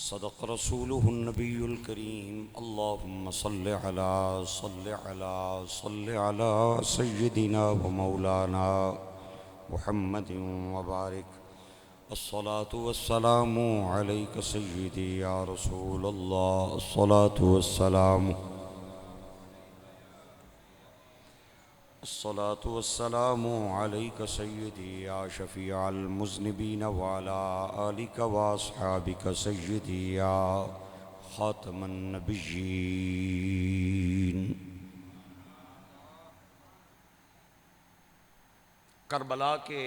صدق رسوله النبي الكريم اللهم صل على سيدنا ومولانا محمد وبارك الصلاة والسلام عليك سيدي يا رسول الله الصلاة والسلام عليك سيدي يا شفيع المذنبين وعلى آلك وأصحابك سيدي يا خاتم النبيين۔ کربلا کے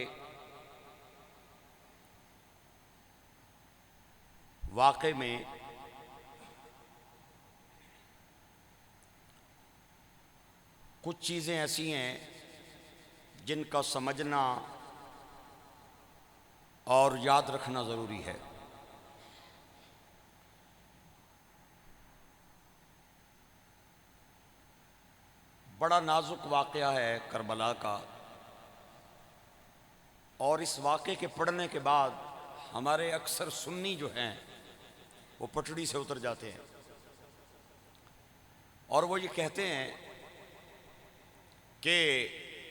واقعے میں کچھ چیزیں ایسی ہیں جن کا سمجھنا اور یاد رکھنا ضروری ہے۔ بڑا نازک واقعہ ہے کربلا کا، اور اس واقعے کے پڑھنے کے بعد ہمارے اکثر سنی جو ہیں وہ پٹڑی سے اتر جاتے ہیں، اور وہ یہ کہتے ہیں کہ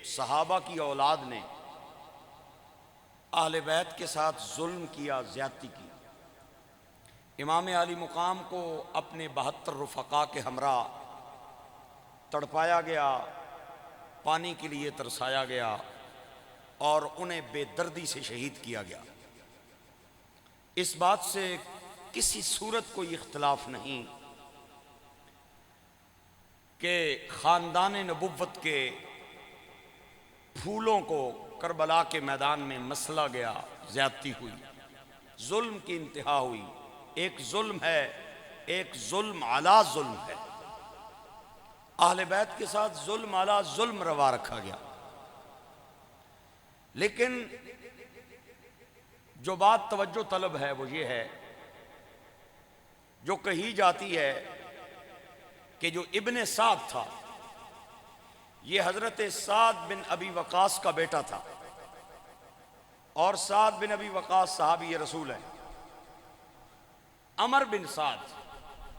صحابہ کی اولاد نے اہل بیت کے ساتھ ظلم کیا، زیادتی کی۔ امام عالی مقام کو اپنے 72 رفقا کے ہمراہ تڑپایا گیا، پانی کے لیے ترسایا گیا اور انہیں بے دردی سے شہید کیا گیا۔ اس بات سے کسی صورت کوئی اختلاف نہیں کہ خاندان نبوت کے پھولوں کو کربلا کے میدان میں مسلا گیا، زیادتی ہوئی، ظلم کی انتہا ہوئی۔ ایک ظلم ہے، ایک ظلم علی ظلم ہے۔ اہل بیت کے ساتھ ظلم علی ظلم روا رکھا گیا۔ لیکن جو بات توجہ طلب ہے وہ یہ ہے، جو کہی جاتی ہے کہ جو ابن سعد تھا یہ حضرت سعد بن ابی وقاص کا بیٹا تھا، اور سعد بن ابی وقاص صحابی رسول ہے۔ عمر بن سعد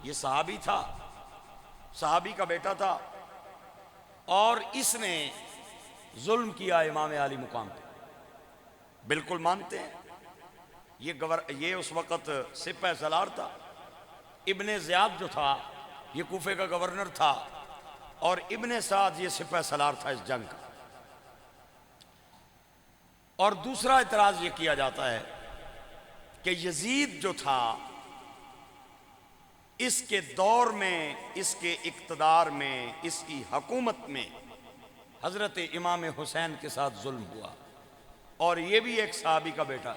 یہ صحابی تھا، صحابی کا بیٹا تھا، اور اس نے ظلم کیا امام عالی مقام پہ۔ بالکل مانتے ہیں، یہ اس وقت سپہ سالار تھا۔ ابن زیاد جو تھا یہ کوفے کا گورنر تھا، اور ابن سعد یہ سپہ سالار تھا اس جنگ کا۔ اور دوسرا اعتراض یہ کیا جاتا ہے کہ یزید جو تھا اس کے دور میں، اس کے اقتدار میں، اس کی حکومت میں حضرت امام حسین کے ساتھ ظلم ہوا، اور یہ بھی ایک صحابی کا بیٹا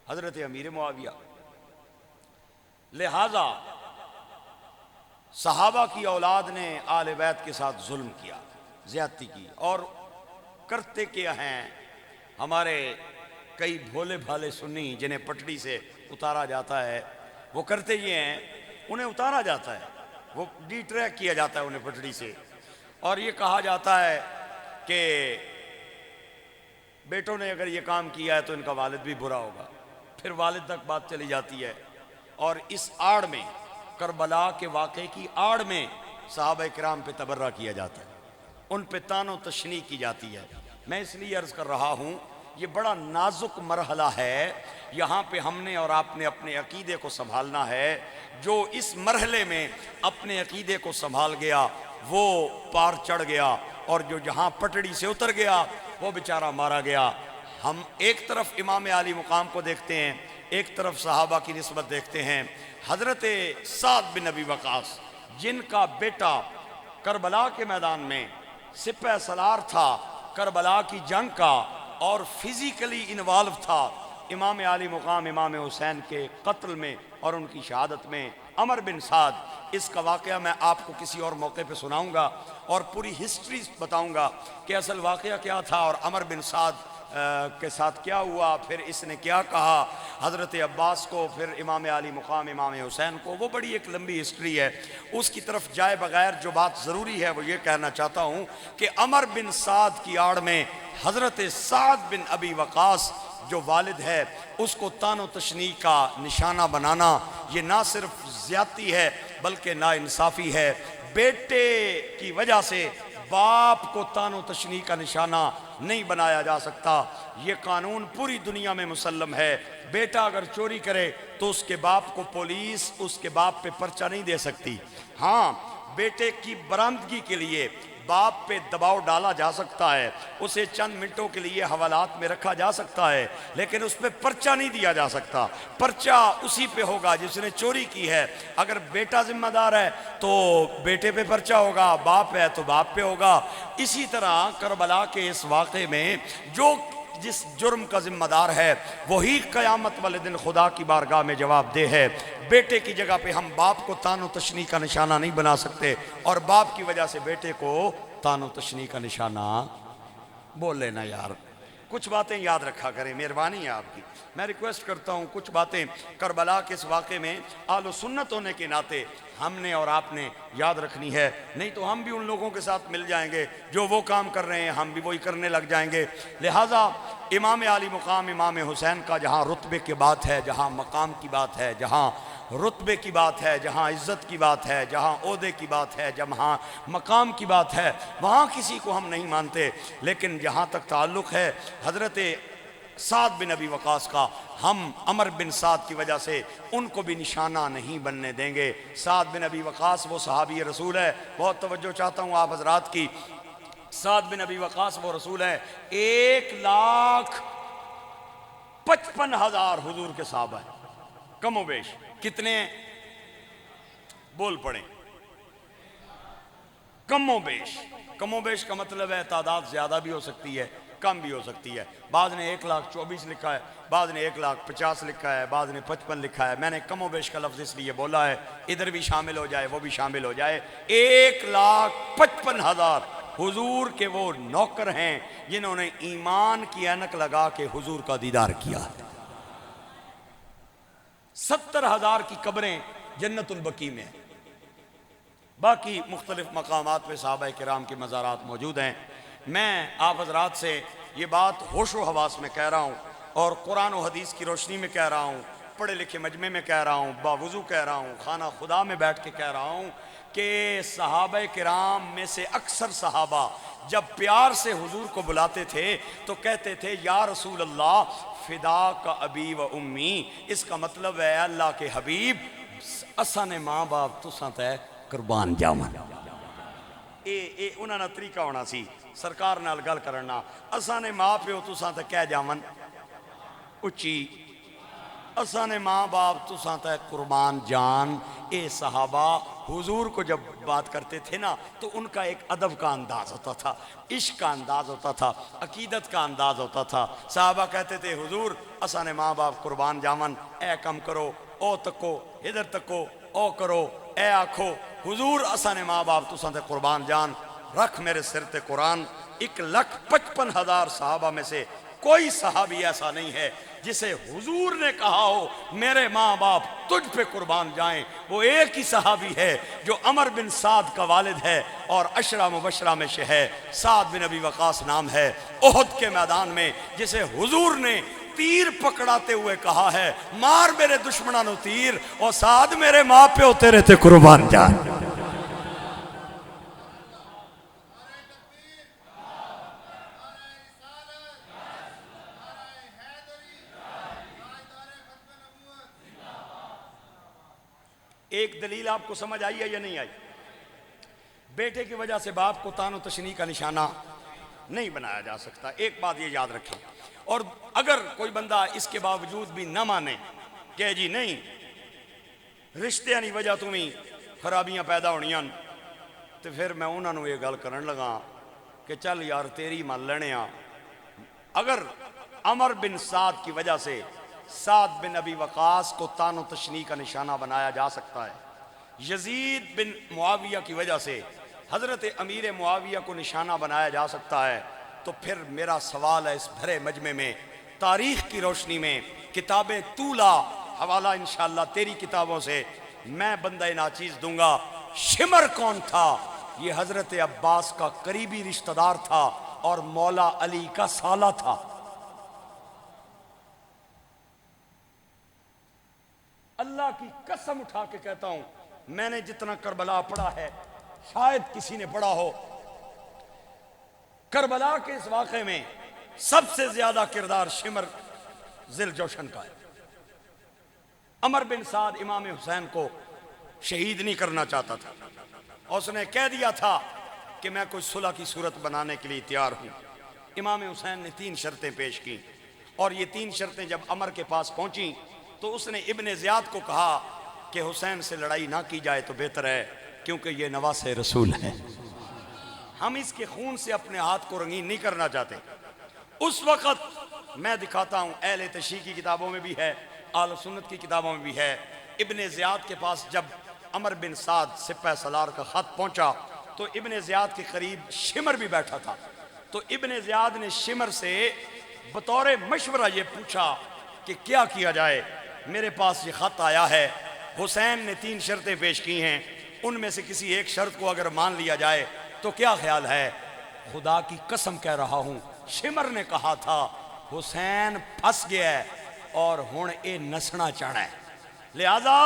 حضرت امیر معاویہ۔ لہذا صحابہ کی اولاد نے آل بیت کے ساتھ ظلم کیا، زیادتی کی، اور کرتے کیا ہیں ہمارے کئی بھولے بھالے سنی جنہیں پٹڑی سے اتارا جاتا ہے، وہ کرتے یہ ہیں، انہیں اتارا جاتا ہے، وہ ڈی ٹریک کیا جاتا ہے انہیں پٹڑی سے، اور یہ کہا جاتا ہے کہ بیٹوں نے اگر یہ کام کیا ہے تو ان کا والد بھی برا ہوگا۔ پھر والد تک بات چلی جاتی ہے، اور اس آڑ میں، کربلا کے واقعے کی آڑ میں صحابہ کرام پہ تبرہ کیا جاتا ہے، ان پہ طعن و تشنیع کی جاتی ہے۔ میں اس لیے عرض کر رہا ہوں یہ بڑا نازک مرحلہ ہے، یہاں پہ ہم نے اور آپ نے اپنے عقیدے کو سنبھالنا ہے۔ جو اس مرحلے میں اپنے عقیدے کو سنبھال گیا وہ پار چڑھ گیا، اور جو جہاں پٹڑی سے اتر گیا وہ بیچارہ مارا گیا۔ ہم ایک طرف امام عالی مقام کو دیکھتے ہیں، ایک طرف صحابہ کی نسبت دیکھتے ہیں۔ حضرت سعد بن ابی وقاص جن کا بیٹا کربلا کے میدان میں سپہ سالار تھا کربلا کی جنگ کا، اور فزیکلی انوالو تھا امام عالی مقام امام حسین کے قتل میں اور ان کی شہادت میں، عمر بن سعد، اس کا واقعہ میں آپ کو کسی اور موقع پہ سناؤں گا، اور پوری ہسٹری بتاؤں گا کہ اصل واقعہ کیا تھا، اور عمر بن سعد کے ساتھ کیا ہوا، پھر اس نے کیا کہا حضرت عباس کو، پھر امام عالی مقام امام حسین کو۔ وہ بڑی ایک لمبی ہسٹری ہے، اس کی طرف جائے بغیر جو بات ضروری ہے وہ یہ کہنا چاہتا ہوں کہ عمر بن سعد کی آڑ میں حضرت سعد بن ابی وقاص جو والد ہے اس کو تان و تشنیع کا نشانہ بنانا یہ نہ صرف زیادتی ہے بلکہ ناانصافی ہے۔ بیٹے کی وجہ سے باپ کو تان و تشنیع کا نشانہ نہیں بنایا جا سکتا، یہ قانون پوری دنیا میں مسلم ہے۔ بیٹا اگر چوری کرے تو اس کے باپ کو پولیس اس کے باپ پہ پرچہ نہیں دے سکتی۔ ہاں، بیٹے کی برآمدگی کے لیے باپ پہ دباؤ ڈالا جا سکتا ہے، اسے چند منٹوں کے لیے حوالات میں رکھا جا سکتا ہے، لیکن اس پہ پرچہ نہیں دیا جا سکتا۔ پرچہ اسی پہ ہوگا جس نے چوری کی ہے۔ اگر بیٹا ذمہ دار ہے تو بیٹے پہ پرچہ ہوگا، باپ ہے تو باپ پہ ہوگا۔ اسی طرح کربلا کے اس واقعے میں جس جرم کا ذمہ دار ہے وہی قیامت والے دن خدا کی بارگاہ میں جواب دہ ہے۔ بیٹے کی جگہ پہ ہم باپ کو تان و تشنیع کا نشانہ نہیں بنا سکتے، اور باپ کی وجہ سے بیٹے کو تان و تشنیع کا نشانہ بول لینا۔ یار کچھ باتیں یاد رکھا کریں، مہربانی ہے آپ کی، میں ریکویسٹ کرتا ہوں کچھ باتیں کربلا کے اس واقعے میں اہل و سنت ہونے کے ناطے ہم نے اور آپ نے یاد رکھنی ہے، نہیں تو ہم بھی ان لوگوں کے ساتھ مل جائیں گے جو وہ کام کر رہے ہیں، ہم بھی وہی کرنے لگ جائیں گے۔ لہٰذا امام عالی مقام امام حسین کا جہاں رتبے کی بات ہے، جہاں مقام کی بات ہے، جہاں رتبے کی بات ہے، جہاں عزت کی بات ہے، جہاں عہدے کی بات ہے، جہاں مقام کی بات ہے، وہاں کسی کو ہم نہیں مانتے۔ لیکن جہاں تک تعلق ہے حضرت سعد بن ابی وقاص کا، ہم عمر بن سعد کی وجہ سے ان کو بھی نشانہ نہیں بننے دیں گے۔ سعد بن ابی وقاص وہ صحابی رسول ہے، بہت توجہ چاہتا ہوں آپ حضرات کی۔ سعد بن ابی وقاص وہ رسول ہے، 1,55,000 حضور کے صحابہ ہیں، کم و بیش کتنے بول پڑیں؟ کم و بیش۔ کم و بیش کا مطلب ہے تعداد زیادہ بھی ہو سکتی ہے، کم بھی ہو سکتی ہے۔ بعض نے 1,24,000 لکھا ہے، بعض نے 1,50,000 لکھا ہے، بعض نے 55 لکھا ہے۔ میں نے کم و بیش کا لفظ اس لیے بولا ہے ادھر بھی شامل ہو جائے وہ بھی شامل ہو جائے۔ 1,55,000 حضور کے وہ نوکر ہیں جنہوں نے ایمان کی اینک لگا کے حضور کا دیدار کیا۔ 70,000 کی قبریں جنت البقیع میں ہیں، باقی مختلف مقامات پہ صحابہ کرام کے مزارات موجود ہیں۔ میں آپ حضرات سے یہ بات ہوش و حواس میں کہہ رہا ہوں، اور قرآن و حدیث کی روشنی میں کہہ رہا ہوں، پڑھے لکھے مجمع میں کہہ رہا ہوں، باوضو کہہ رہا ہوں، خانہ خدا میں بیٹھ کے کہہ رہا ہوں کہ صحابہ کرام میں سے اکثر صحابہ جب پیار سے حضور کو بلاتے تھے تو کہتے تھے یا رسول اللہ فدا کا ابی و امی۔ اس کا مطلب ہے اللہ کے حبیب اساں نے ماں باپ تساں تے قربان جاون۔ انہاں نا طریقہ ہونا سی سرکار نال گل کرنا، اساں نے ماں پیو تساں تے کہہ جاون اچھی، اساں نے ماں باپ تساں تے قربان جان۔ اے صحابہ حضور کو جب بات کرتے تھے نا تو ان کا ایک ادب کا انداز ہوتا تھا، عشق کا انداز ہوتا تھا، عقیدت کا انداز ہوتا تھا۔ صحابہ کہتے تھے حضور اساں نے ماں باپ قربان جاون، اے کم کرو، او تکو، ادھر تکو، او کرو، اے آکھو حضور اساں نے ماں باپ تساں تے قربان جان، رکھ میرے سر تے قرآن۔ 1,55,000 صحابہ میں سے کوئی صحابی ایسا نہیں ہے جسے حضور نے کہا ہو میرے ماں باپ تجھ پہ قربان جائیں۔ وہ ایک ہی صحابی ہے جو عمر بن سعد کا والد ہے اور عشرہ مبشرہ میں سے ہے، سعد بن ابی وقاص نام ہے، احد کے میدان میں جسے حضور نے تیر پکڑاتے ہوئے کہا ہے مار میرے دشمنوں نو تیر، اور سعد میرے ماں پیو تیرے تے قربان جان۔ ایک دلیل آپ کو سمجھ آئی ہے یا نہیں آئی؟ بیٹے کی وجہ سے باپ کو تان و تشنیع کا نشانہ نہیں بنایا جا سکتا، ایک بات یہ یاد رکھیں۔ اور اگر کوئی بندہ اس کے باوجود بھی نہ مانے کہ جی نہیں رشتے نہیں وجہ تمہیں خرابیاں پیدا ہونیاں، تو پھر میں انہوں نے یہ گل کرن لگا کہ چل یار تیری مان لینے ہاں۔ اگر عمر بن سعد کی وجہ سے سعد بن ابی وقاص کو تان و تشنیع کا نشانہ بنایا جا سکتا ہے، یزید بن معاویہ کی وجہ سے حضرت امیر معاویہ کو نشانہ بنایا جا سکتا ہے، تو پھر میرا سوال ہے اس بھرے مجمع میں تاریخ کی روشنی میں کتابیں تولا حوالہ انشاءاللہ تیری کتابوں سے میں بندہ ناچیز دوں گا، شمر کون تھا؟ یہ حضرت عباس کا قریبی رشتہ دار تھا اور مولا علی کا سالہ تھا۔ خدا کی قسم اٹھا کے کہتا ہوں میں نے جتنا کربلا پڑھا ہے شاید کسی نے پڑھا ہو، کربلا کے اس واقعے میں سب سے زیادہ کردار شمر ذل جوشن کا ہے۔ عمر بن سعد امام حسین کو شہید نہیں کرنا چاہتا تھا اور اس نے کہہ دیا تھا کہ میں کوئی صلح کی صورت بنانے کے لیے تیار ہوں۔ امام حسین نے 3 شرطیں پیش کی اور یہ 3 شرطیں جب عمر کے پاس پہنچیں تو اس نے ابن زیاد کو کہا کہ حسین سے لڑائی نہ کی جائے تو بہتر ہے، کیونکہ یہ نواس رسول ہے، ہم اس کے خون سے اپنے ہاتھ کو رنگین نہیں کرنا چاہتے۔ اس وقت میں دکھاتا ہوں، اہل تشیع کی کتابوں میں بھی ہے، اہل سنت کی کتابوں میں بھی ہے، ابن زیاد کے پاس جب عمر بن سعد سپہ سالار کا خط پہنچا تو ابن زیاد کے قریب شمر بھی بیٹھا تھا، تو ابن زیاد نے شمر سے بطور مشورہ یہ پوچھا کہ کیا کیا جائے، میرے پاس یہ خط آیا ہے، حسین نے 3 شرطیں پیش کی ہیں، ان میں سے کسی ایک شرط کو اگر مان لیا جائے تو کیا خیال ہے؟ خدا کی قسم کہہ رہا ہوں، شمر نے کہا تھا حسین پھنس گیا ہے اور ہن اے نسنا چاہنا ہے، لہذا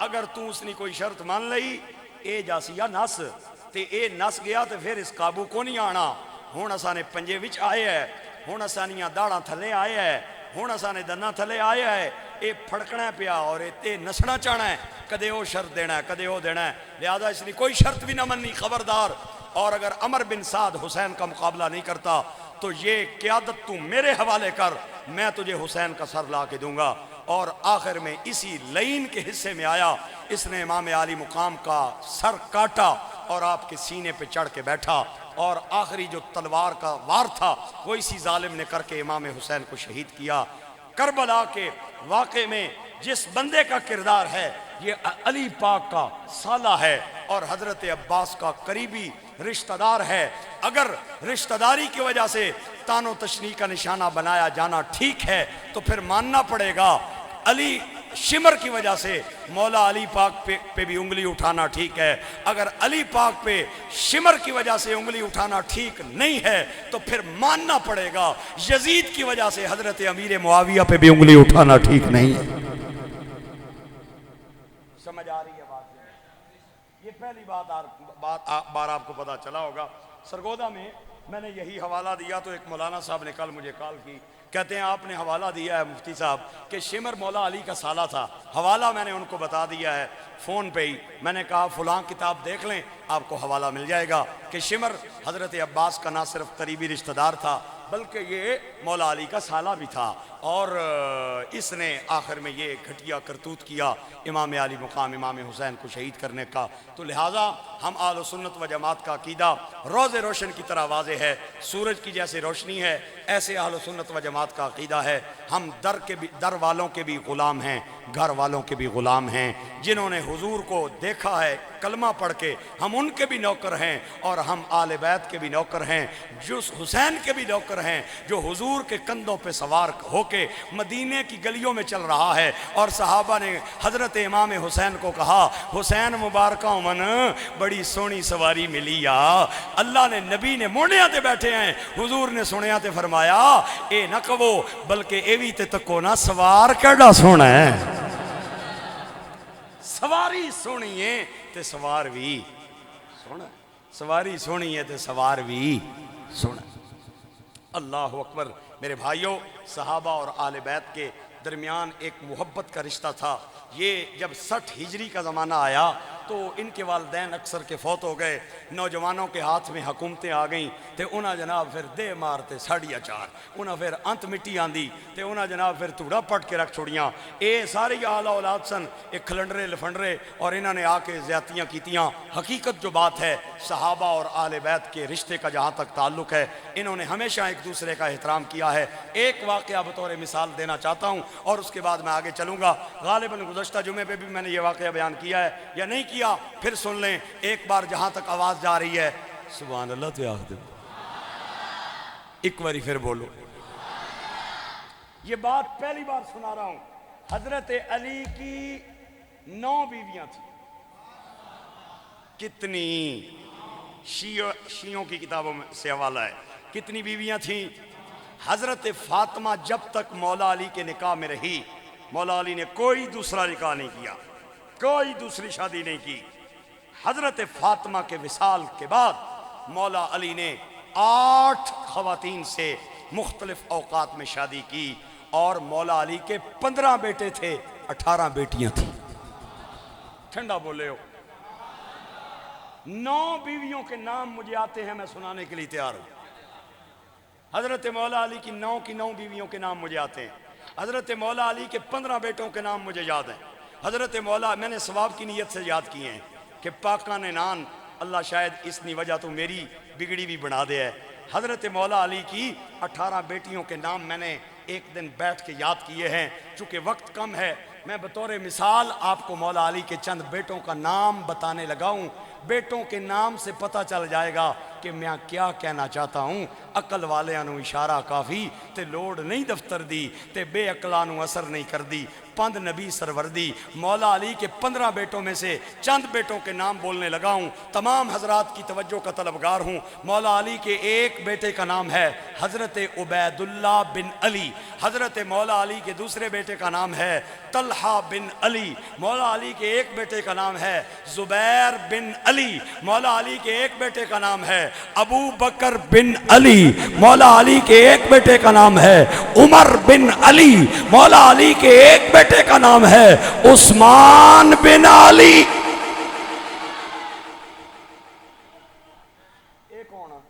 اگر تو اس نے کوئی شرط مان لئی اے جاسیا نس تے اے نس گیا تو پھر اس قابو کو نہیں آنا، ہن اساں نے پنجے وچ آئے ہے، ہن اسانیاں داڑاں تھلے آئے ہے، ہن اساں نے دناں تھلے آئے ہے، اے پھڑکنا پیا اور اے نسنا چاہنا ہے، کدے وہ شرط دینا ہے کدے وہ دینا ہے، لہذا اس نے کوئی شرط بھی نہ مننی، خبردار۔ اور اگر عمر بن سعد حسین کا مقابلہ نہیں کرتا تو یہ قیادت تو میرے حوالے کر، میں تجھے حسین کا سر لا کے دوں گا۔ اور آخر میں اسی لین کے حصے میں آیا، اس نے امام عالی مقام کا سر کاٹا اور آپ کے سینے پہ چڑھ کے بیٹھا، اور آخری جو تلوار کا وار تھا وہ اسی ظالم نے کر کے امام حسین کو شہید کیا۔ کربلا کے واقعے میں جس بندے کا کردار ہے یہ علی پاک کا سالہ ہے اور حضرت عباس کا قریبی رشتہ دار ہے۔ اگر رشتہ داری کی وجہ سے تان و تشنیع کا نشانہ بنایا جانا ٹھیک ہے تو پھر ماننا پڑے گا علی شمر کی وجہ سے مولا علی پاک پہ بھی انگلی اٹھانا ٹھیک ہے، اگر علی پاک پہ شمر کی وجہ سے انگلی اٹھانا ٹھیک نہیں ہے تو پھر ماننا پڑے گا یزید کی وجہ سے حضرت امیر معاویہ پہ بھی انگلی اٹھانا ٹھیک نہیں ہے۔ سمجھ آ رہی ہے بات؟ یہ پہلی بار آپ کو پتا چلا ہوگا۔ سرگودا میں میں نے یہی حوالہ دیا تو ایک مولانا صاحب نے کل مجھے کال کی، کہتے ہیں آپ نے حوالہ دیا ہے مفتی صاحب کہ شمر مولا علی کا سالہ تھا، حوالہ میں نے ان کو بتا دیا ہے فون پہ ہی، میں نے کہا فلاں کتاب دیکھ لیں آپ کو حوالہ مل جائے گا کہ شمر حضرت عباس کا نہ صرف قریبی رشتہ دار تھا بلکہ یہ مولا علی کا سالہ بھی تھا، اور اس نے آخر میں یہ گھٹیا کرتوت کیا امام علی مقام امام حسین کو شہید کرنے کا۔ تو لہٰذا ہم اہل سنت و جماعت کا عقیدہ روز روشن کی طرح واضح ہے، سورج کی جیسے روشنی ہے ایسے اہل سنت و جماعت کا عقیدہ ہے۔ ہم در والوں کے بھی غلام ہیں، گھر والوں کے بھی غلام ہیں، جنہوں نے حضور کو دیکھا ہے کلمہ پڑھ کے ہم ان کے بھی نوکر ہیں، اور ہم آل بیت کے بھی نوکر ہیں، جو حسین کے بھی نوکر ہیں، جو حضور کے کندھوں پہ سوار ہو کے مدینے کی گلیوں میں چل رہا ہے۔ اور صحابہ نے حضرت امام حسین کو کہا حسین مبارکہ من بڑی سونی سواری ملی یا، اللہ نے نبی نے موڑیاں تے بیٹھے ہیں، حضور نے سنیا تے فرمایا اے نہ کہو بلکہ اے وی تے تکو نا سوار کیڑا سونا ہے، سواری سونی ہے تے سوار بھی سونا، سواری سونی ہے تے سوار بھی سونا۔ اللہ اکبر۔ میرے بھائیوں، صحابہ اور آل بیت کے درمیان ایک محبت کا رشتہ تھا۔ یہ جب 60 ہجری کا زمانہ آیا تو ان کے والدین اکثر کے فوت ہو گئے، نوجوانوں کے ہاتھ میں حکومتیں آ گئیں تے انہاں جناب پھر دے مارتے ساڑی اچار، انہاں پھر انت مٹی آندی تے انہاں جناب پھر توڑا پٹ کے رکھ چھوڑیاں۔ اے ساری آل اولاد سن، ایک کھلنڈرے لفنڈرے، اور انہاں نے آ کے زیادتیاں کیتیاں۔ حقیقت جو بات ہے صحابہ اور آل بیت کے رشتے کا جہاں تک تعلق ہے، انہوں نے ہمیشہ ایک دوسرے کا احترام کیا ہے۔ ایک واقعہ بطور مثال دینا چاہتا ہوں اور اس کے بعد میں آگے چلوں گا۔ غالباً گزشتہ جمعے پہ بھی میں نے یہ واقعہ بیان کیا ہے یا نہیں کیا، پھر سن لیں ایک بار جہاں تک آواز جا رہی ہے سبحان اللہ تو آخ دو، ایک باری پھر بولو۔ یہ بات پہلی بار سنا رہا ہوں۔ حضرت علی کی 9 بیویاں تھیں۔ کتنی؟ شیعوں کی کتابوں میں سے حوالہ ہے، کتنی بیویاں تھیں؟ حضرت فاطمہ جب تک مولا علی کے نکاح میں رہی مولا علی نے کوئی دوسرا نکاح نہیں کیا، کوئی دوسری شادی نہیں کی۔ حضرت فاطمہ کے وصال کے بعد مولا علی نے 8 خواتین سے مختلف اوقات میں شادی کی، اور مولا علی کے 15 بیٹے تھے، 18 بیٹیاں تھیں۔ ٹھنڈا بولے ہو۔ 9 بیویوں کے نام مجھے آتے ہیں، میں سنانے کے لیے تیار ہوں۔ حضرت مولا علی کی 9 کی 9 بیویوں کے نام مجھے آتے ہیں۔ حضرت مولا علی کے 15 بیٹوں کے نام مجھے یاد ہیں۔ حضرت مولا، میں نے ثواب کی نیت سے یاد کیے ہیں کہ پاکان نان، اللہ شاید اس نی وجہ تو میری بگڑی بھی بنا دے ہے۔ حضرت مولا علی کی 18 بیٹیوں کے نام میں نے ایک دن بیٹھ کے یاد کیے ہیں۔ چونکہ وقت کم ہے، میں بطور مثال آپ کو مولا علی کے چند بیٹوں کا نام بتانے لگا ہوں۔ بیٹوں کے نام سے پتہ چل جائے گا کہ میں کیا کہنا چاہتا ہوں۔ عقل والیاں نو اشارہ کافی تے لوڑ نہیں دفتر دی، تے بے عقلاں نو اثر نہیں کر دی، پند نبی سروردی۔ مولا علی کے 15 بیٹوں میں سے چند بیٹوں کے نام بولنے لگا ہوں، تمام حضرات کی توجہ کا طلبگار ہوں۔ مولا علی کے ایک بیٹے کا نام ہے حضرت عبید اللہ بن علی۔ حضرت مولا علی کے دوسرے بیٹے کا نام ہے طلحہ بن علی۔ مولا علی کے ایک بیٹے کا نام ہے زبیر بن علی۔ مولا علی کے ایک بیٹے کا نام ہے ابو بکر بن علی۔ مولا علی کے ایک بیٹے کا نام ہے عمر بن علی۔ مولا علی کے ایک بیٹے کا نام ہے عثمان بن علی۔ ایک کون ہے؟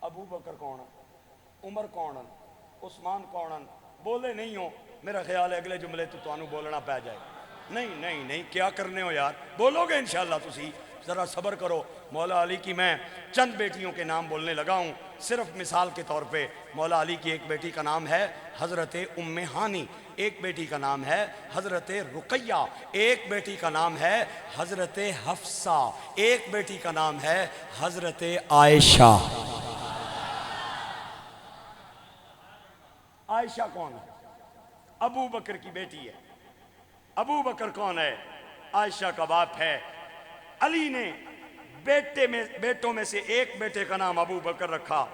ابو بکر کون ہے؟ عمر کون ہے؟ عثمان کون ہے؟ بولے نہیں ہو، میرا خیال ہے اگلے جملے تو تانوں بولنا پہ جائے۔ نہیں، کیا کرنے ہو یار، بولو گے انشاءاللہ تسی، ذرا صبر کرو۔ مولا علی کی میں چند بیٹیوں کے نام بولنے لگا ہوں صرف مثال کے طور پہ۔ مولا علی کی ایک بیٹی کا نام ہے حضرت ام ہانی، ایک بیٹی کا نام ہے حضرت رقیہ، ایک بیٹی کا نام ہے حضرت حفصہ، ایک بیٹی کا نام ہے حضرت عائشہ۔ عائشہ کون ہے؟ ابو بکر کی بیٹی ہے۔ ابو بکر کون ہے؟ عائشہ کا باپ ہے۔ علی نے بیٹوں میں سے ایک بیٹے کا نام ابو بکر رکھا،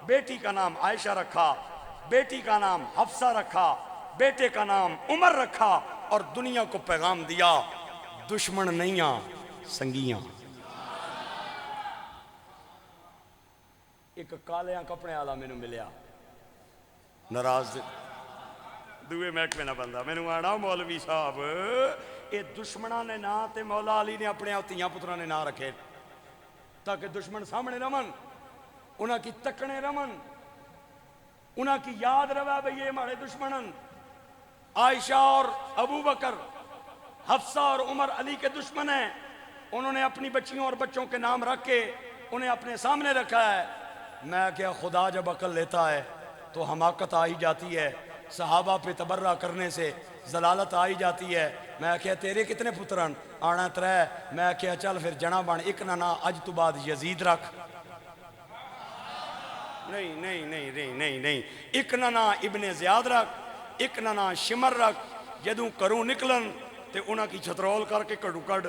بیٹی کا نام عائشہ رکھا، بیٹی کا نام حفصہ رکھا، بیٹے کا نام عمر رکھا، اور دنیا کو پیغام دیا دشمن نہیاں سنگیاں۔ ایک کالیاں کپڑے والا مینوں ملیا، ناراض دوے محکمے نہ بندہ، مینوں آنا مولوی صاحب اے دشمناں نے نا تے مولا علی نے اپنے تیاں پتراں نے نا رکھے تاکہ دشمن سامنے رمن، انہاں کی تکنے رمن، انہاں کی یاد رہا بھئی یہ ہمارے دشمنن۔ عائشہ اور ابو بکر، حفصہ اور عمر علی کے دشمن ہیں۔ انہوں نے اپنی بچیوں اور بچوں کے نام رکھ کے انہیں اپنے سامنے رکھا ہے۔ میں کیا خدا جب عقل لیتا ہے تو حماقت آئی جاتی ہے، صحابہ پہ تبرہ کرنے سے ضلالت آئی جاتی ہے۔ میں کیا تیرے کتنے پترن؟ آنا ترے۔ میں کیا چل پھر جنا بن ایک نہ اج تو بعد یزید رکھ۔ نہیں، ایک نہ ابن زیاد رکھ، ایک نہ شمر رکھ۔ جدوں کروں نکلن تے انہاں کی چھترول کر کے کڑو کڑ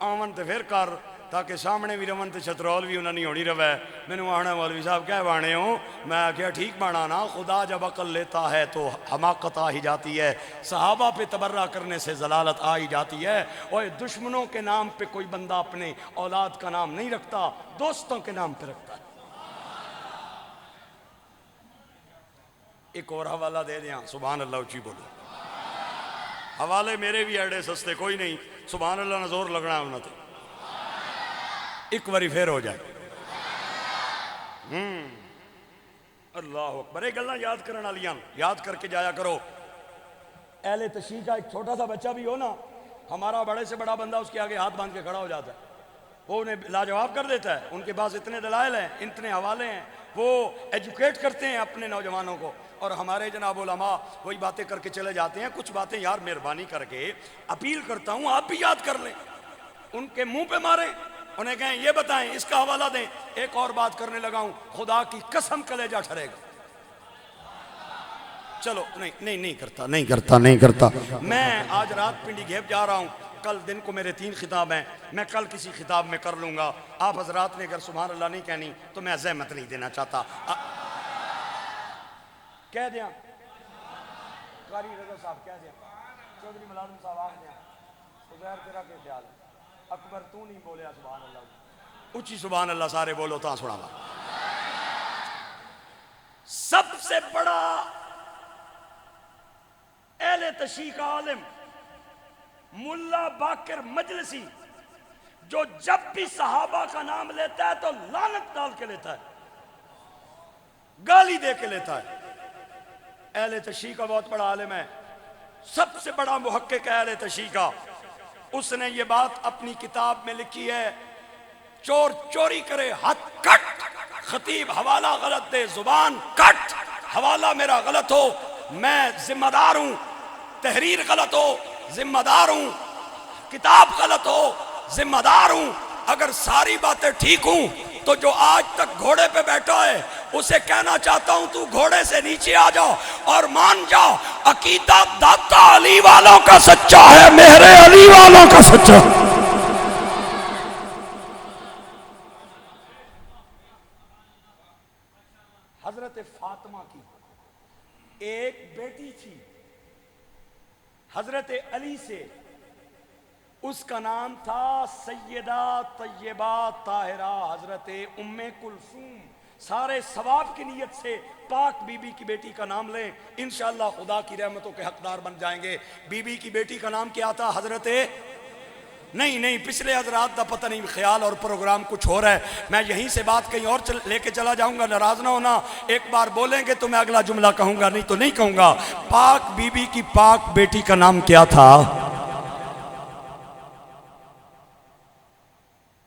آون تے پھر کر، تاکہ سامنے بھی رون تے چھترول بھی انہاں نہیں ہونی روے۔ مینوں آنا مولوی صاحب کہہ بانے ہوں، میں کیا ٹھیک بانا نا، خدا جب عقل لیتا ہے تو حماقت آ ہی جاتی ہے، صحابہ پہ تبرہ کرنے سے ضلالت آ ہی جاتی ہے۔ اور دشمنوں کے نام پہ کوئی بندہ اپنے اولاد کا نام نہیں رکھتا، دوستوں کے نام پہ رکھتا ہے۔ ایک اور حوالہ دے دیا، سبحان اللہ اچھی بولو۔ حوالے میرے بھی ایڈے سستے کوئی نہیں، سبحان اللہ نہ زور لگنا ہے انہوں نے، ایک باری پھر ہو جائے۔ اللہ اکبر، ایک گلنا یاد کرنا لیاں، یاد کر کے جایا کرو۔ اہل تشریح کا ایک چھوٹا سا بچہ بھی ہو نا، ہمارا بڑے سے بڑا بندہ اس کے آگے ہاتھ باندھ کے کھڑا ہو جاتا ہے، وہ انہیں لاجواب کر دیتا ہے۔ ان کے پاس اتنے دلائل ہیں، اتنے حوالے ہیں، وہ ایجوکیٹ کرتے ہیں اپنے نوجوانوں کو۔ اور ہمارے جناب علماء وہی باتیں کر کے چلے جاتے ہیں۔ کچھ باتیں یار مہربانی کر کے اپیل کرتا ہوں آپ بھی یاد کر لیں، ان کے منہ پہ ماریں، انہیں کہیں یہ بتائیں، اس کا حوالہ دیں۔ ایک اور بات کرنے لگا ہوں، خدا کی قسم کلیجہ ٹھرے گا۔ چلو نہیں کرتا۔ میں آج رات پنڈی گھیب جا رہا ہوں، کل دن کو میرے 3 خطاب ہیں، میں کل کسی خطاب میں کر لوں گا۔ آپ حضرات نے اگر سبحان اللہ نہیں کہنی تو میں زحمت نہیں دینا چاہتا۔ کہہ دیا قاری رضا صاحب کہہ دیا۔ چودھری ملازم صاحب آ گیا عزیر تیرا کے خیال ہے اکبر تو نہیں بولیا سبحان اللہ اچھی سبحان اللہ سارے بولو تا سنا گا سب سے بڑا اہل تشیع کا عالم ملا باقر مجلسی جو جب بھی صحابہ کا نام لیتا ہے تو لعنت ڈال کے لیتا ہے گالی دے کے لیتا ہے اہل تشیع کا بہت بڑا عالم ہے سب سے بڑا محقق ہے اہل تشیع کا اس نے یہ بات اپنی کتاب میں لکھی ہے چور چوری کرے ہاتھ کٹ خطیب حوالہ غلط دے زبان کٹ حوالہ میرا غلط ہو میں ذمہ دار ہوں تحریر غلط ہو ذمہ دار ہوں کتاب غلط ہو ذمہ دار ہوں اگر ساری باتیں ٹھیک ہوں تو جو آج تک گھوڑے پہ بیٹھا ہے اسے کہنا چاہتا ہوں تو گھوڑے سے نیچے آ جاؤ اور مان جاؤ عقیدہ داتا علی والوں کا سچا ہے میرے علی والوں کا سچا حضرت فاطمہ کی ایک بیٹی تھی حضرت علی سے اس کا نام تھا سیدہ طیبہ طاہرہ حضرت ام کلثوم سارے ثواب کی نیت سے پاک بی بی کی بیٹی کا نام لیں انشاءاللہ خدا کی رحمتوں کے حقدار بن جائیں گے بی بی کی بیٹی کا نام کیا تھا حضرت نہیں پچھلے حضرات دا پتہ نہیں خیال اور پروگرام کچھ ہو رہا ہے میں یہیں سے بات کہیں اور لے کے چلا جاؤں گا ناراض نہ ہونا ایک بار بولیں گے تو میں اگلا جملہ کہوں گا نہیں تو نہیں کہوں گا پاک بی بی کی پاک بیٹی کا نام کیا تھا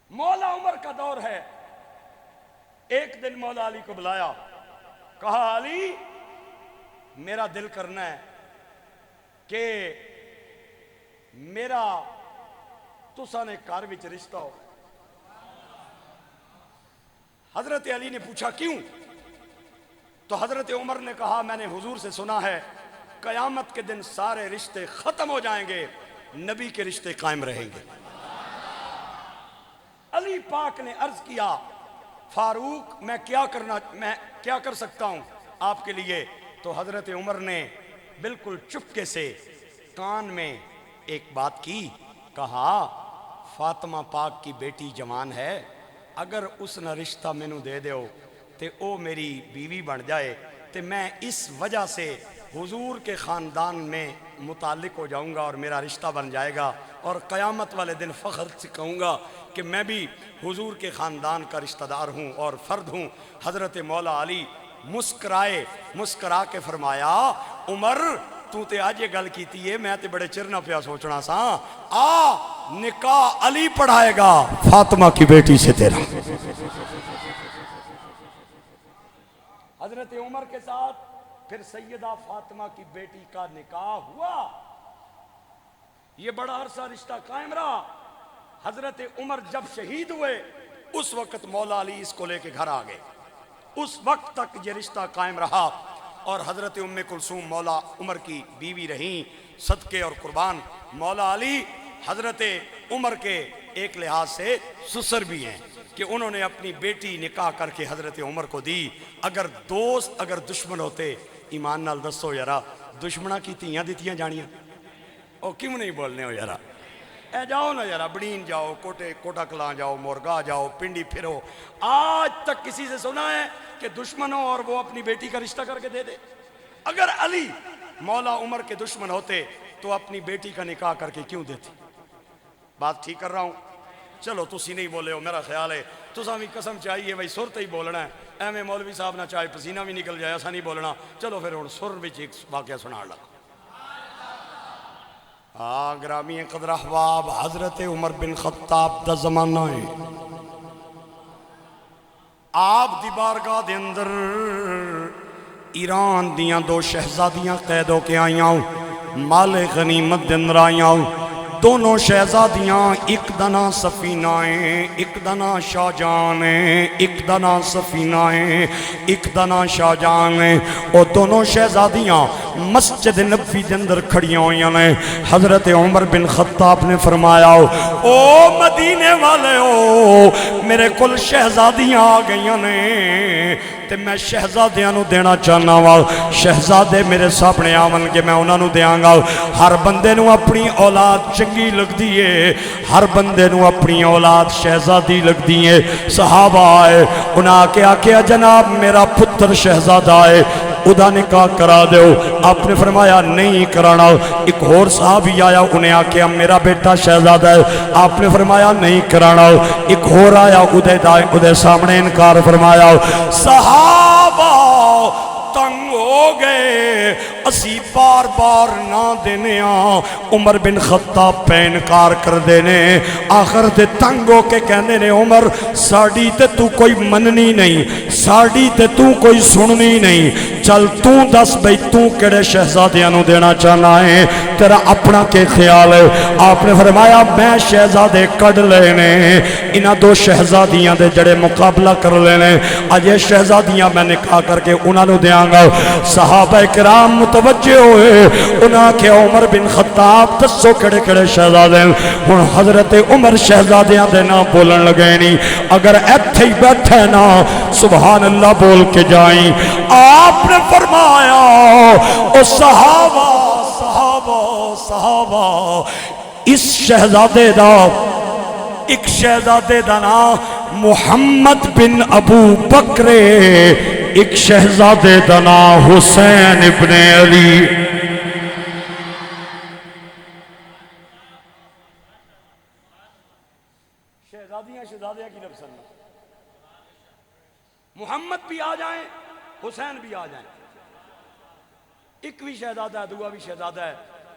مولا عمر کا دور ہے ایک دن مولا علی کو بلایا کہا علی میرا دل کرنا ہے کہ میرا تسا نے کار وچ رشتہ ہو حضرت علی نے پوچھا کیوں تو حضرت عمر نے کہا میں نے حضور سے سنا ہے قیامت کے دن سارے رشتے ختم ہو جائیں گے نبی کے رشتے قائم رہیں گے علی پاک نے عرض کیا فاروق میں کیا کر سکتا ہوں آپ کے لیے تو حضرت عمر نے بالکل چپکے سے کان میں ایک بات کی کہا فاطمہ پاک کی بیٹی جوان ہے اگر اس نہ رشتہ مینوں دے دیو تے او میری بیوی بن جائے تے میں اس وجہ سے حضور کے خاندان میں متعلق ہو جاؤں گا اور میرا رشتہ بن جائے گا اور قیامت والے دن فخر سے کہوں گا کہ میں بھی حضور کے خاندان کا رشتہ دار ہوں اور فرد ہوں حضرت مولا علی مسکرا کے فرمایا عمر تو تے آج یہ گل کیتی ہے میں تے بڑے چر نہ پیا سوچنا سا نکاح علی پڑھائے گا فاطمہ کی بیٹی سے تیرا حضرت عمر کے ساتھ پھر سیدہ فاطمہ کی بیٹی کا نکاح ہوا یہ بڑا عرصہ رشتہ قائم رہا حضرت عمر جب شہید ہوئے اس وقت مولا علی اس کو لے کے گھر آ گئے اس وقت تک یہ رشتہ قائم رہا اور حضرت ام کلثوم مولا عمر کی بیوی رہیں صدقے اور قربان مولا علی حضرت عمر کے ایک لحاظ سے سسر بھی ہیں کہ انہوں نے اپنی بیٹی نکاح کر کے حضرت عمر کو دی اگر دوست اگر دشمن ہوتے ایمان نال دسو یارا دشمنہ کی تیاں دیتیاں جانیاں او کیوں نہیں بولنے ہو یارا اے جاؤ نا یارا بڑین جاؤ کوٹا کلان جاؤ مورگا جاؤ پنڈی پھرو آج تک کسی سے سنا ہے کہ دشمن ہو اور وہ اپنی بیٹی کا رشتہ کر کے دے دے اگر علی مولا عمر کے دشمن ہوتے تو اپنی بیٹی کا نکاح کر کے کیوں دیتے بات ٹھیک کر رہا ہوں چلو تسی نہیں بولے ہو میرا خیال ہے تساں بھی قسم چاہیے بھائی سر تے ہی بولنا ہے ایویں مولوی صاحب نہ چاہے پسینہ بھی نکل جائے ایسا نہیں بولنا چلو پھر ہن سر وچ ایک واقعہ سنا لگا گرامی قدر احباب حضرت عمر بن خطاب دا زمانہ ہے آپ دی بارگاہ دے اندر ایران دیاں دو شہزادیاں قید ہو کے آئیاں مال غنیمت دے اندر آئیاں دونوں شہزادیاں، ایک دا نام سفینہ ہے، ایک دا نام شاہجہان ہے، ایک دا نام سفینہ ہے، ایک دا نام شاہجہان ہے۔ وہ دونوں شہزادیاں مسجد نبوی دے اندر کھڑیاں ہوئیاں نے۔ حضرت عمر بن خطاب نے فرمایا او مدینے والے او میرے کل شہزادیاں آ گئیاں نے تے میں شہزادیاں نو دینا چاہنا وا، شہزادے میرے سامنے آون گے میں انہاں نو دیاں گا۔ ہر بندے نو اپنی اولاد چنگی لگدی ہے، ہر بندے نو اپنی اولاد شہزادی لگدی ہے۔ صحابہ آئے انہاں آکھیا جناب میرا پتر شہزادہ ہے، ادا نکاح کرا دیو۔ آپ نے فرمایا نہیں کرانا۔ ایک اور صحابی آیا انہیں آکھیا میرا بیٹا شہزادہ ہے، آپ نے فرمایا نہیں کرانا۔ ایک اور آیا ادھے سامنے انکار فرمایا۔ صحابہ تنگ ہو گئے، اسی بار بار نہ دینے عمر بن خطاب پہ انکار کر دینے۔ آخر تے تنگ ہو کے کہنے نے عمر ساڑی تے تو کوئی مننی نہیں، ساڑی تے تو کوئی سننی نہیں، چل تو دس بھئی تو کڑے شہزادیاں نو دینا چاہنا ہے، تیرا اپنا کے خیال ہے۔ آپ نے فرمایا میں شہزادے کڑ لینے، انہاں دو شہزادیاں دے جڑے مقابلہ کر لینے، آج یہ شہزادیاں میں نکاح کر کے انہاں نو دیاں گا۔ صحابہ کرام متوجہ ہوئے، انہاں کہ عمر بن خطاب دسو کڑے کڑے شہزادے ہن حضرت عمر شہزادیاں دے نام بولن لگے نہیں، اگر ایتھے ہی بیٹھے نا سبحان اللہ بول کے جائیں۔ آپ نے فرمایا او صحابہ صحابہ صحابہ اس شہزادے دا ایک شہزادے دا نام محمد بن ابو بکر، ایک شہزادے دا نام حسین ابن علی۔ شہزادیاں شہزادیاں کی نفسن محمد بھی آ جائیں حسین بھی آ جائیں، ایک بھی شہزادہ ہے دوسرا بھی شہزادہ ہے۔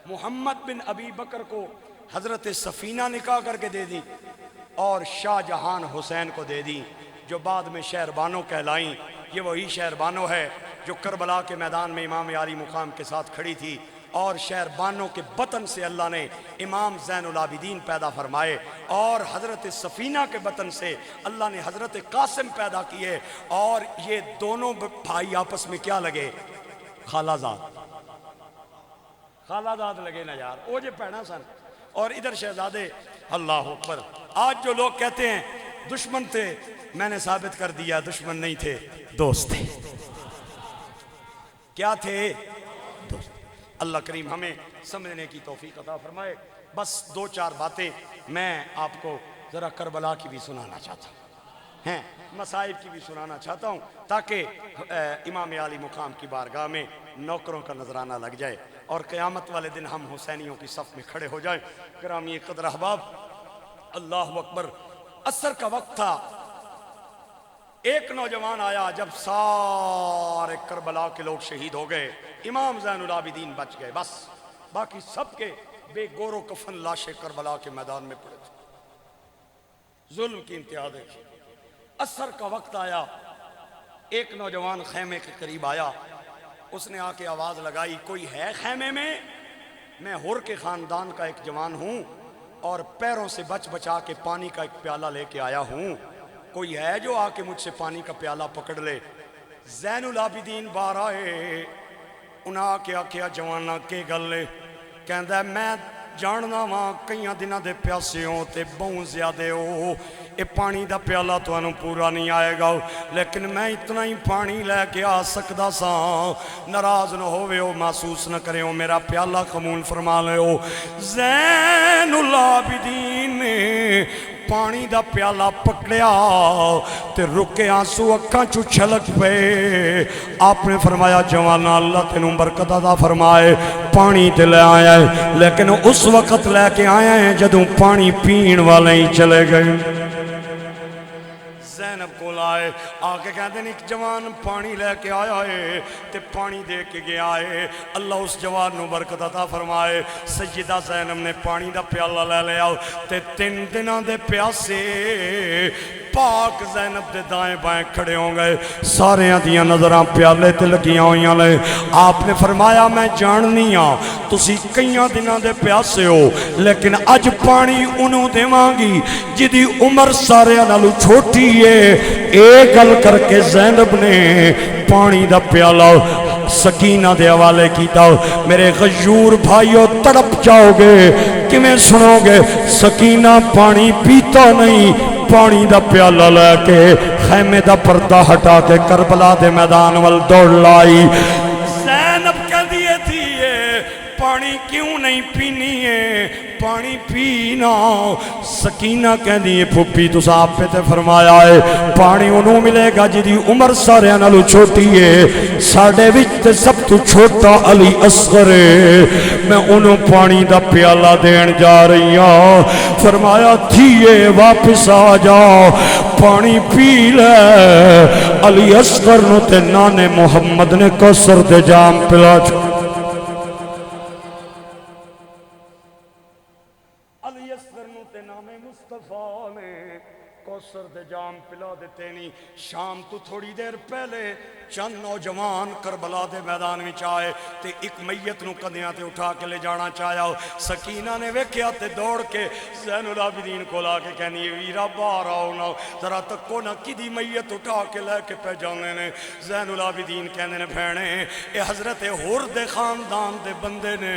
محمد بن ابی بکر کو حضرت سفینہ نکاح کر کے دے دی اور شاہ جہان حسین کو دے دی، جو بعد میں شہربانو کہلائیں۔ یہ وہی شہربانو ہے جو کربلا کے میدان میں امام عالی مقام کے ساتھ کھڑی تھی، اور شہربانو کے بطن سے اللہ نے امام زین العابدین پیدا فرمائے، اور حضرت سفینہ کے بطن سے اللہ نے حضرت قاسم پیدا کیے، اور یہ دونوں بھائی آپس میں کیا لگے؟ خالہ زاد، خالہ زاد لگے نا یار، وہ جو پہنا سن۔ اور ادھر شہزادے اللہ اکبر۔ آج جو لوگ کہتے ہیں دشمن تھے، میں نے ثابت کر دیا دشمن نہیں تھے، دوست تھے۔ کیا تھے؟ دوست۔ اللہ کریم ہمیں سمجھنے کی توفیق عطا فرمائے۔ بس دو چار باتیں میں آپ کو ذرا کربلا کی بھی سنانا چاہتا ہوں، ہیں مصائب کی بھی سنانا چاہتا ہوں، تاکہ امام عالی مقام کی بارگاہ میں نوکروں کا نظرانہ لگ جائے اور قیامت والے دن ہم حسینیوں کی صف میں کھڑے ہو جائیں۔ گرامی قدر احباب، اللہ اکبر۔ عصر کا وقت تھا، ایک نوجوان آیا جب سارے کربلا کے لوگ شہید ہو گئے، امام زین العابدین بچ گئے، بس باقی سب کے بے گور و کفن لاشیں کربلا کے میدان میں پڑے تھے۔ ظلم کی انتہا دیکھی۔ عصر کا وقت آیا، ایک نوجوان خیمے کے قریب آیا، اس نے آ کے آواز لگائی کوئی ہے خیمے میں؟ میں ہر کے خاندان کا ایک جوان ہوں اور پیروں سے بچ بچا کے پانی کا ایک پیالہ لے کے آیا ہوں، کوئی ہے جو آ کے مجھ سے پانی کا پیالہ پکڑ لے؟ زین العابدین باہر آئے، انہاں آ کے آکھیا جوانا کے گل لے؟ کہندہ ہے میں جاننا وہاں کئیاں دنہ دے پیاسے ہوں تے بہوں زیادہ ہو، اے پانی دا پیالہ تو انہوں پورا نہیں آئے گا، لیکن میں اتنا ہی پانی لے کے آ سکدا سا، ناراض نہ ہوئے ہو، محسوس نہ کرے ہو، میرا پیالہ قبول فرما لے ہو۔ زین العابدین نے پانی دا پیالہ پکڑیا تے رکے آنسو اکھاں چو چھلک پے۔ آپ نے فرمایا جوانا اللہ تینوں برکت عطا فرمائے، پانی تے لے آیا ہے، لیکن اس وقت لے کے آیا ہے جدوں پانی پین والے ہی چلے گئے۔ زینب کو لائے، آکے کہتے ہیں ایک جوان پانی لے کے آیا ہے تے پانی دے کے گیا ہے، اللہ اس جوان نو برکت عطا فرمائے۔ سیدہ زینب نے پانی دا پیالہ لے لیا تے 3 دنوں دے پیاسے پاک زینب دے دائیں بائیں کھڑے ہوں گئے سارے دیاں نظراں پیالے تے لگیاں ہویاں لے آپ نے فرمایا میں جاننی ہاں تسی کئیاں دناں دے پیاسے ہو لیکن اج پانی انہوں دے مانگی جدی عمر سارے نالو چھوٹی ہے ایک گل کر کے زینب نے پانی دا پیالہ سکینہ دے حوالے کیتا میرے غیور بھائیو تڑپ جاؤ گے کمیں سنو گے سکینہ پانی پیتا نہیں پانی دا پیالہ لے کے خیمے دا پردہ ہٹا کے کربلا دے میدان وال دوڑ لائی زینب کہہ دیئے تھی پانی کیوں نہیں پینی ہے پانی پینا سکینہ کہہ دیئے پھپی تو صاحب پہ تے فرمایا ہے پانی انہوں ملے گا جدی عمر سارے نالو چھوٹی ہے ساڑھے وچ تے سب تو چھوٹا علی اصغر ہے میں انہوں پانی دا پیالہ دین جا رہی ہوں فرمایا تھیے واپس آ جاؤ پانی پی لے علی اصغر نو تے نانے محمد نے کوثر دے جام پلا جام پلا دیتے نہیں شام تو تھوڑی دیر پہلے چند نوجوان کربلا دے میدان میں چاہے تے ایک میت نو کندیاں تے اٹھا کے لے جانا چاہیا سکینہ نے ویکھیا تے دوڑ کے زین العابدین کو لا کے کہنی ویرا باہر آؤ نہ ذرا تکو نہ کدی میت اٹھا کے لے کے پہ جانے نے زین العابدین کہنے نے بھینے اے حضرت حر دے خاندان دے بندے نے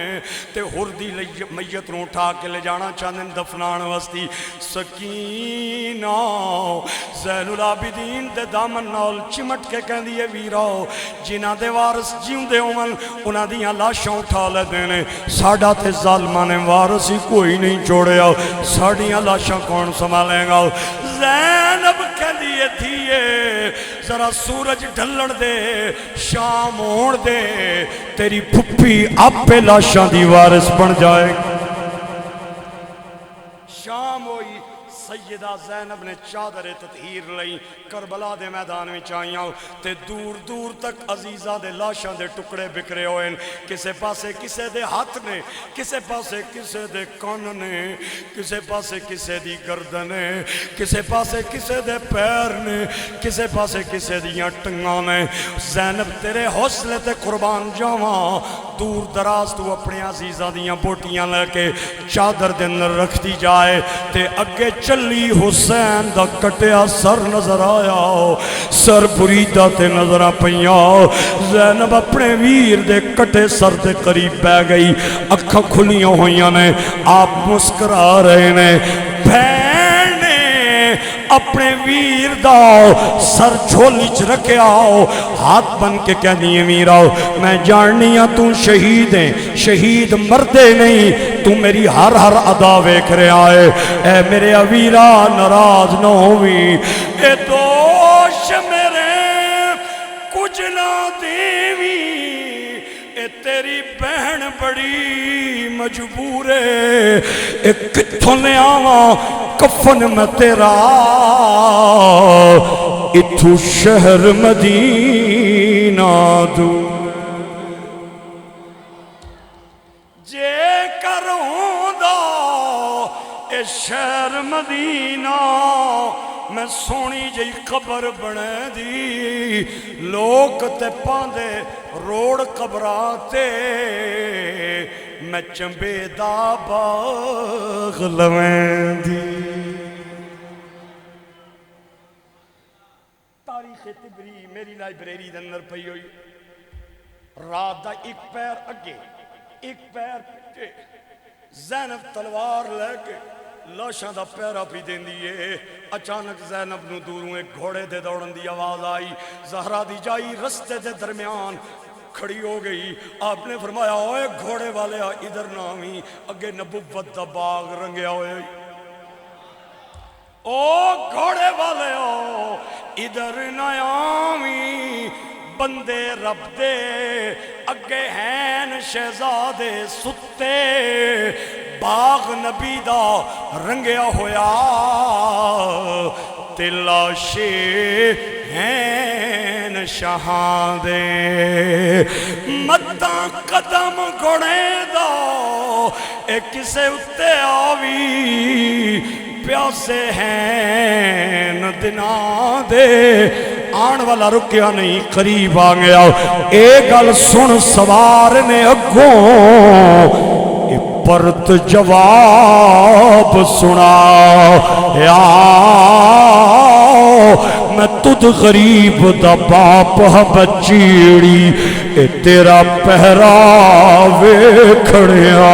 تے حر دی میت نو اٹھا کے لے جانا چاہنے دفنان وستی سکینہ زین العابدین دے دامن نال چمٹ کے کہن دیئے ویراؤ جنہ دے وارس جیوں دے عمل انہ دیاں لاشاں اٹھا لے دینے ساڑھا تے ظالمان وارسی کوئی نہیں چھوڑے آؤ ساڑھیاں لاشاں کون سنبھالیں گا زینب کہن دیئے تھیے ذرا سورج ڈھلڑ دے شام اوڑ دے تیری پھپی آپ پہ لاشاں دی وارس بن جائے شام ہوئی سیدہ زینب نے چادر تطہیر لئی کربلا دے میدان میں چاہیاں تے دور دور تک عزیزہ دے لاشاں دے ٹکڑے بکرے ہوئے کسے پاسے کسے دے ہاتھ نے کسے پاسے کسے دے کان نے کسے پاسے کسے دی گردن نے کسے پاسے کسے دے پیر نے کسے پاسے کسے دیاں ٹنگاں نے زینب تیرے حوصلے تے قربان جاواں دور دراز تو اپنے عزیزہ دیاں بوٹیاں لے کے چادر دے اندر رکھ دی جائے تے اگے چلی حسین دا کٹیا سر نظر آیا سر بریدہ تے نظر آپیاں زینب اپنے ویر دے کٹے سر دے قریب بے گئی اکھا کھلیاں ہوئیاں نے آپ مسکرا رہے نے بہن نے اپنے ویر دا سر جھولی چ رکھے آؤ ہاتھ بن کے کہہ دیئے میراؤ میں جاننی ہاں تو شہید ہیں شہید مردے نہیں تو میری ہر ہر ادا ویکھ رہے آئے اے میرے اویرا ناراض نہ ہوئی اے دوش میرے کچھ نہ دیوی اے تیری بہن بڑی مجبور ہے اے کتھوں لے آواں کفن میں تیرا اتھو شہر مدینہ دور شہر مدینہ میں سونی جئی قبر بنے دی لوگ تے پاندے روڑ قبراتے میں چمبے دا باغ لویں دی تاریخ تبری میری لائبریری دنر پئی ہوئی رات دا ایک پیر اگے ایک پیر پچھے زینب تلوار لے کے لاشاں دا پیرا پی دین دیئے اچانک زینب نو دوروں ایک گھوڑے دے دوڑن دی آواز آئی زہرہ دی جائی رستے دے درمیان کھڑی ہو گئی آپ نے فرمایا اوے گھوڑے والے ادھر نامی اگے نبوت دا باغ رنگیا ہوئے او گھوڑے والے ادھر نامی بندے رب دے اگے ہیں شہزادے ستے باغ نبی دا رنگیا ہویا تلاشے ہیں شاہاں دے مداں قدم گھوڑے دا اے کسے اتے آوی پیاسے ہیں نہ دنا دے آن والا رکیا نہیں قریب آ گیا اے گل سن سوار نے اگوں پرت جواب سنا یا میں تجھ غریب دا باپ ہاں بچیڑی اے تیرا پہراوے کھڑیا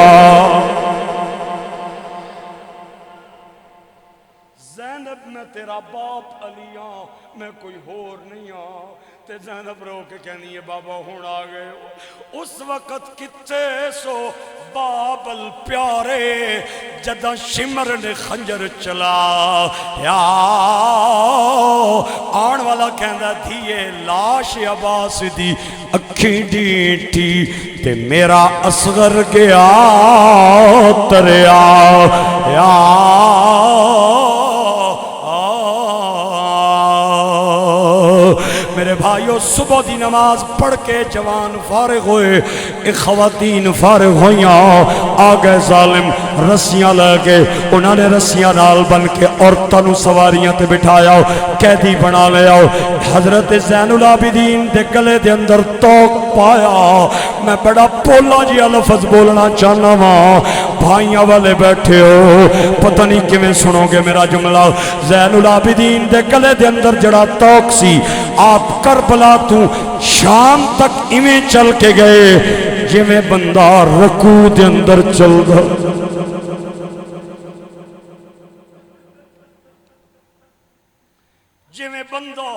زینب میں تیرا باپ علی ہاں میں کوئی ہور نہیں ہاں تے زینب رو کے کہنی ہے بابا ہون آ گئے اس وقت کتے سو بابل پیارے جدہ شمر نے خنجر چلا یا آن والا کہندہ دھیے لاش عباس دی اکھیں ڈیٹھی تے میرا اصغر گیا تریا یا میرے بھائیو صبح دی نماز پڑھ کے جوان فارغ ہوئے ایک خواتین فارغ ہوئیاں آگئے ظالم رسیاں لے کے انہوں نے رسیاں نال بن کے عورتوں سواریاں تے بٹھایا قیدی بنا لے آؤ حضرت زین العابدین دے گلے دے اندر توق پایا میں بڑا پولا جی لفظ بولنا چاہنا ماں بھائیاں والے بیٹھے ہو پتہ نہیں کیویں سنو گے میرا جملہ زین العابدین دے گلے دے اندر جڑا توق سی آپ کربلا تو شام تک ایویں چل کے گئے جویں بندہ رکوع دے اندر چل گا جویں بندہ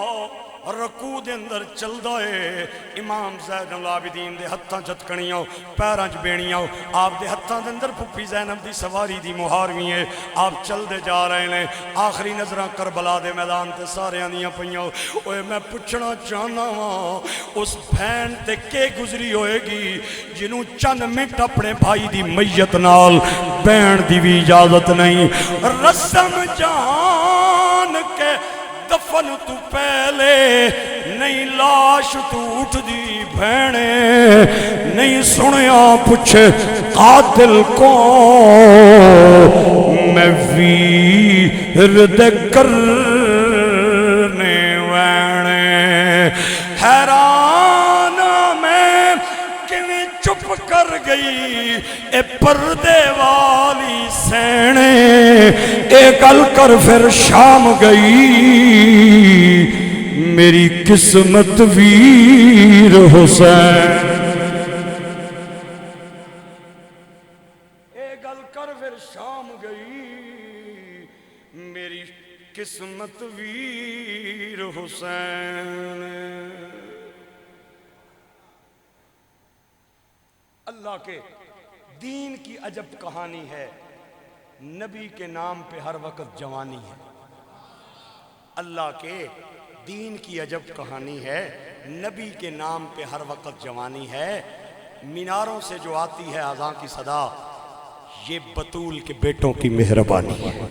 رکوع دے اندر چل دائے امام زین العابدین دے ہتھاں چتکنیاں پیراں چ بیڑیاں آپ دے ہتھاں دے اندر پھپھی زینب دی سواری دی مہارویں ہے آپ چل دے جا رہے ہیں آخری نظراں کربلا دے میدان تے سارے آنیاں پئیاں اوے میں پوچھنا چاہنا ہاں اس بہن تے کے گزری ہوئے گی جنوں چند منٹ اپنے بھائی دی میت نال بہن دی بھی اجازت نہیں رسم جان کے دفن تو پہلے نہیں لاش تو اٹھ دی بھینے نہیں سنیا پوچھے قاتل کو میں ویرد کرنے وینے حیران میں کیویں چپ کر گئی اے پردے والی سینے اے گل کر پھر شام گئی میری قسمت ویر حسین اے گل کر پھر شام گئی میری قسمت ویر حسین اللہ کے دین کی عجب کہانی ہے نبی کے نام پہ ہر وقت جوانی ہے اللہ کے دین کی عجب کہانی ہے نبی کے نام پہ ہر وقت جوانی ہے میناروں سے جو آتی ہے اذان کی صدا یہ بطول کے بیٹوں کی مہربانی ہے